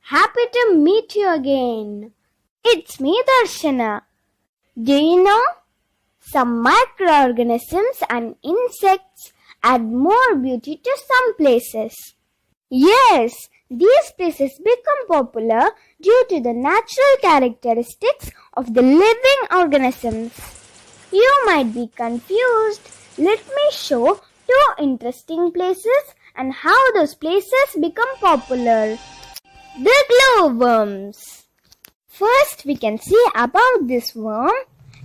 Happy to meet you again. It's me, Darshana. Do you know? Some microorganisms and insects add more beauty to some places. Yes, these places become popular due to the natural characteristics of the living organisms. You might be confused. Let me show 2 interesting places and how those places become popular. The glowworms. First, we can see about this worm.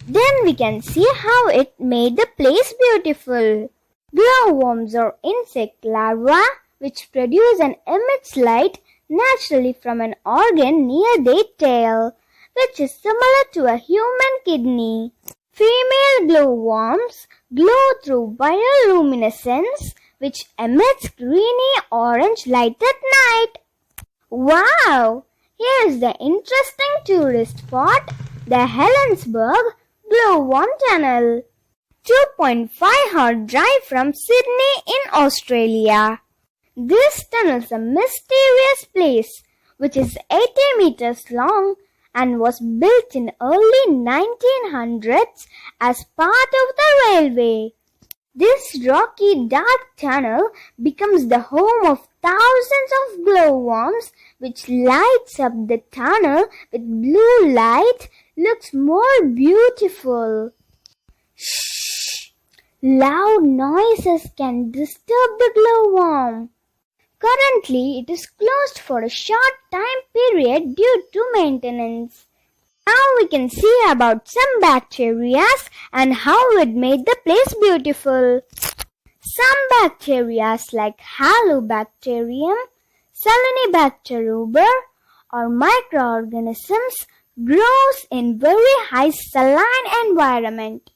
Then we can see how it made the place beautiful. Glowworms are insect larvae which produce and emits light naturally from an organ near their tail, which is similar to a human kidney. Female glowworms glow through bioluminescence, which emits greeny-orange light at night. Wow! Here's the interesting tourist spot, the Helensburgh Glowworm Tunnel. 2.5-hour drive from Sydney in Australia. This tunnel is a mysterious place, which is 80 meters long and was built in early 1900s as part of the railway. This rocky dark tunnel becomes the home of thousands of glowworms, which lights up the tunnel with blue light. Looks more beautiful. Shh! Loud noises can disturb the glowworm. Currently, it is closed for a short time period due to maintenance. Now we can see about some bacteria and how it made the place beautiful. Some bacteria like Halobacterium, Salmonibacterium, or microorganisms grows in very high saline environment.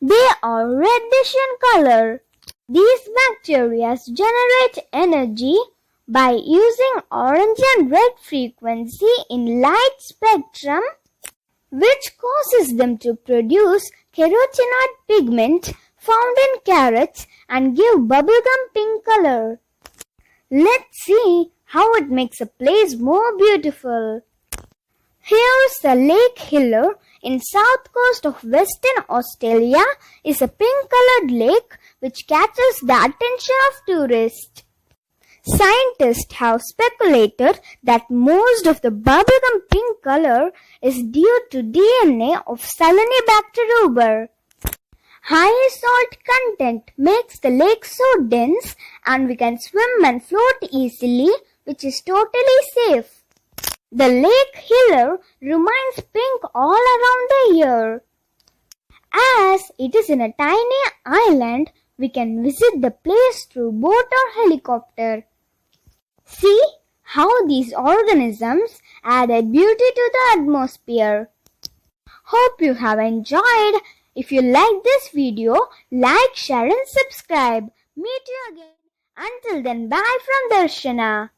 They are reddish in color. These bacteria generate energy by using orange and red frequency in light spectrum, which causes them to produce carotenoid pigment found in carrots and give bubblegum pink color. Let's see how it makes a place more beautiful. Here's the Lake Hillier in south coast of Western Australia. Is a pink-colored lake which catches the attention of tourists. Scientists have speculated that most of the bubblegum pink color is due to DNA of Salmonibacterium. High salt content makes the lake so dense and we can swim and float easily, which is totally safe. The Lake Hillier remains pink all around the year. As it is in a tiny island, we can visit the place through boat or helicopter. See how these organisms added beauty to the atmosphere. Hope you have enjoyed. If you like this video, like, share and subscribe. Meet you again. Until then, bye from Darshana.